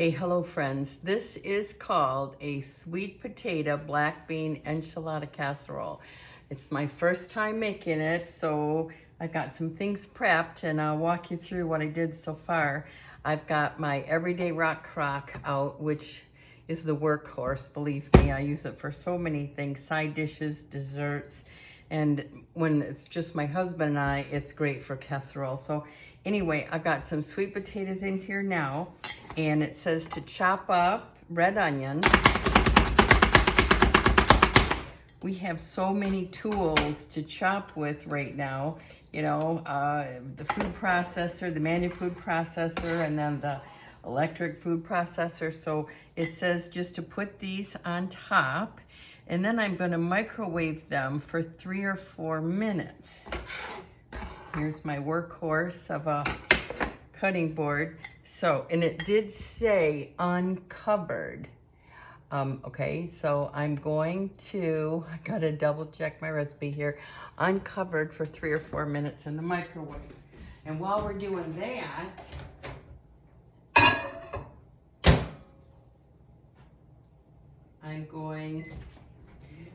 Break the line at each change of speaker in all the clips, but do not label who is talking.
Hey, hello friends. This is called a sweet potato black bean enchilada casserole. It's my first time making it, so I got some things prepped and I'll walk you through what I did so far. I've got my everyday rock crock out, which is the workhorse, believe me. I use it for so many things, side dishes, desserts, and when it's just my husband and I, it's great for casserole. So anyway, I've got some sweet potatoes in here now, and it says to chop up red onion. We have so many tools to chop with right now. You know, the food processor, the manual food processor, and then the electric food processor. So it says just to put these on top, and then I'm going to microwave them for 3 or 4 minutes. Here's my workhorse of a cutting board. So, and it did say uncovered. Okay, so I'm going to, I gotta double check my recipe here, uncovered for 3 or 4 minutes in the microwave. And while we're doing that, I'm going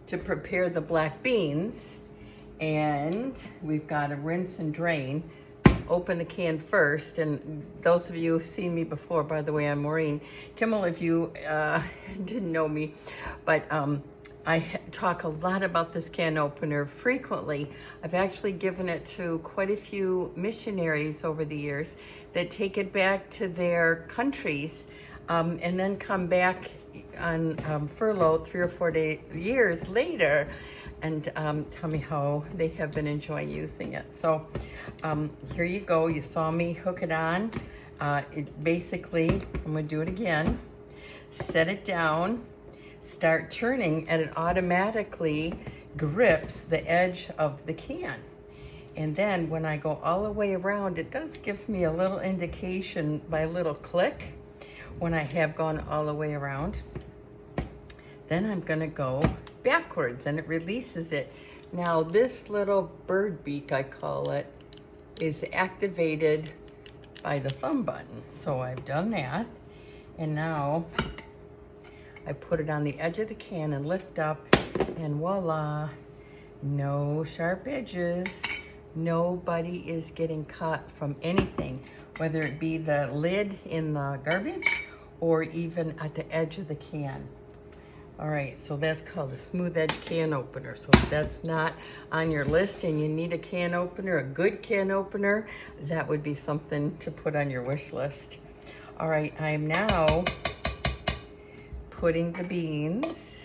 to prepare the black beans, and we've got to rinse and drain. Open the can first, and those of you who've seen me before, by the way, I'm Maureen Kimmel, if you didn't know me, but I talk a lot about this can opener frequently. I've actually given it to quite a few missionaries over the years that take it back to their countries and then come back on furlough 3 or 4 years later and tell me how they have been enjoying using it. So here you go. You saw me hook it on. It basically, I'm gonna do it again. Set it down, start turning, and it automatically grips the edge of the can. And then when I go all the way around, it does give me a little indication by a little click when I have gone all the way around. Then I'm gonna go backwards and it releases it. Now this little bird beak, I call it, is activated by the thumb button. So I've done that. And now I put it on the edge of the can and lift up, and voila, no sharp edges. Nobody is getting cut from anything, whether it be the lid in the garbage or even at the edge of the can. All right, so that's called a smooth edge can opener. So if that's not on your list and you need a can opener, a good can opener, that would be something to put on your wish list. All right, I am now putting the beans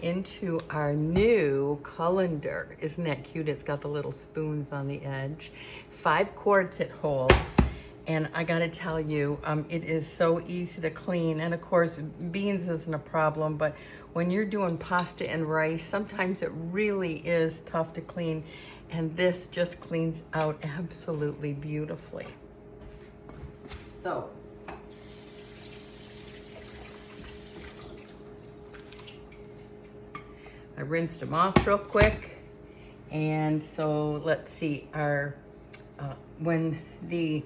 into our new colander. Isn't that cute? It's got the little spoons on the edge. 5 quarts it holds. And I gotta tell you, it is so easy to clean. And of course, beans isn't a problem, but when you're doing pasta and rice, sometimes it really is tough to clean. And this just cleans out absolutely beautifully. So, I rinsed them off real quick. And so let's see, when the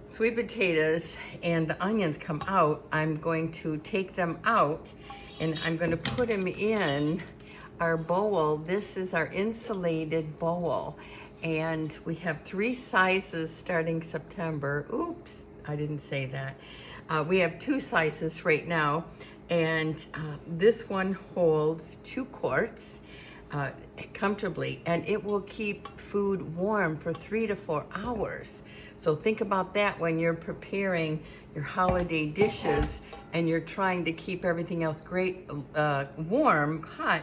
sweet potatoes and the onions come out, I'm going to take them out and I'm going to put them in our bowl. This is our insulated bowl, and we have 3 sizes starting September. Oops, I didn't say that. We have 2 sizes right now, and this one holds 2 quarts comfortably, and it will keep food warm for 3 to 4 hours. So think about that when you're preparing your holiday dishes and you're trying to keep everything else great, warm, hot,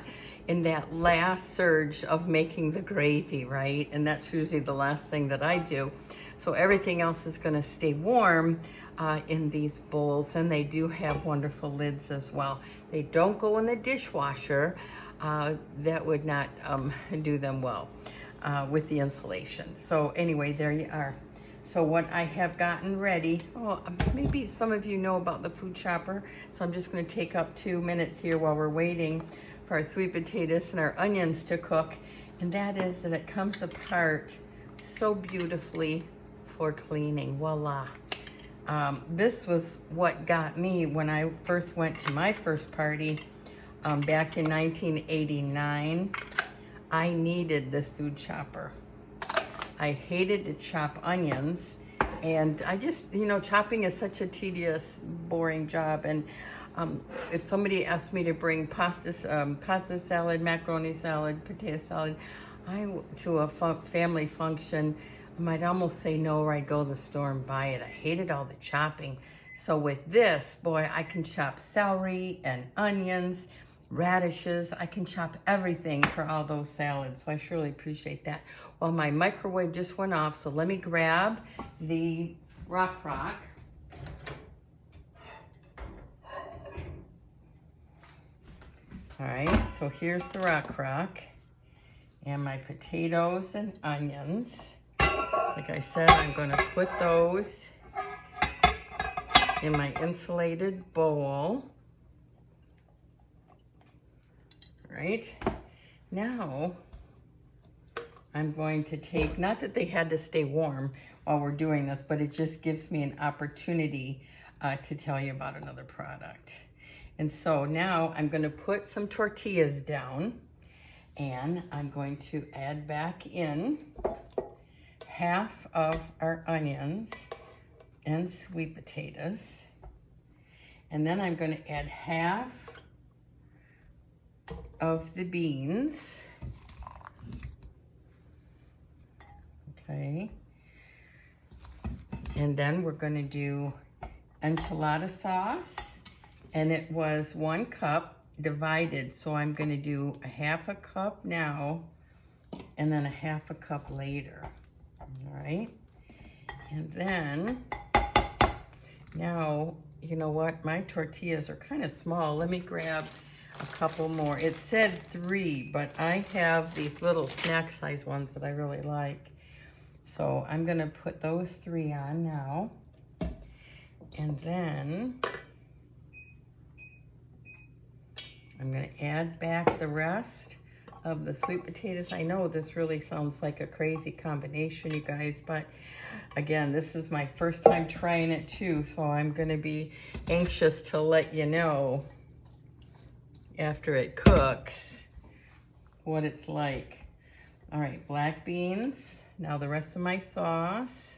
in that last surge of making the gravy, right? And that's usually the last thing that I do. So everything else is gonna stay warm in these bowls, and they do have wonderful lids as well. They don't go in the dishwasher. That would not do them well with the insulation. So anyway, there you are. So what I have gotten ready, maybe some of you know about the food chopper, so I'm just gonna take up 2 minutes here while we're waiting for our sweet potatoes and our onions to cook, and that is that it comes apart so beautifully for cleaning. Voila. This was what got me when I first went to my first party back in 1989. I needed this food chopper. I hated to chop onions, and I just, you know, chopping is such a tedious, boring job. And if somebody asked me to bring pasta salad, macaroni salad, potato salad, to a family function, I might almost say no, or I'd go to the store and buy it. I hated all the chopping. So with this, boy, I can chop celery and onions, radishes. I can chop everything for all those salads. So I surely appreciate that. Well, my microwave just went off, so let me grab the Rock. All right, so here's the Rock and my potatoes and onions. Like I said, I'm going to put those in my insulated bowl. All right, now I'm going to take, not that they had to stay warm while we're doing this, but it just gives me an opportunity to tell you about another product. And so now I'm going to put some tortillas down, and I'm going to add back in half of our onions and sweet potatoes. And then I'm going to add half of the beans. Okay. And then we're going to do enchilada sauce. And it was 1 cup divided. So I'm going to do a half a cup now and then a half a cup later. All right. And then now, you know what? My tortillas are kind of small. Let me grab a couple more. It said 3, but I have these little snack size ones that I really like. So I'm going to put those 3 on now. And then I'm going to add back the rest of the sweet potatoes. I know this really sounds like a crazy combination, you guys, but again, this is my first time trying it too, so I'm going to be anxious to let you know after it cooks what it's like. All right, black beans. Now the rest of my sauce.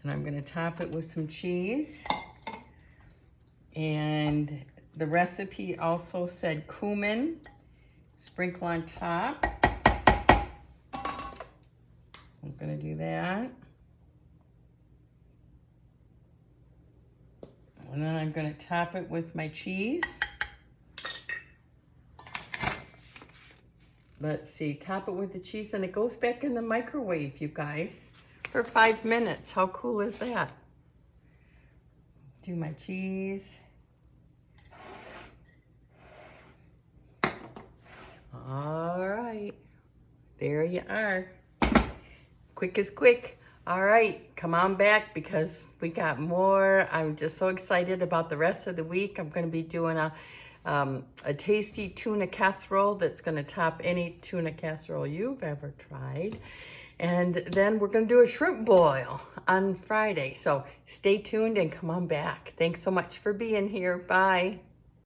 And I'm going to top it with some cheese. And the recipe also said cumin, sprinkle on top. I'm going to do that. And then I'm going to top it with my cheese. Let's see, top it with the cheese, and it goes back in the microwave, you guys, for 5 minutes. How cool is that? Do my cheese. All right, there you are. Quick is quick. All right, come on back because we got more. I'm just so excited about the rest of the week. I'm going to be doing a tasty tuna casserole that's going to top any tuna casserole you've ever tried. And then we're going to do a shrimp boil on Friday. So stay tuned and come on back. Thanks so much for being here. Bye.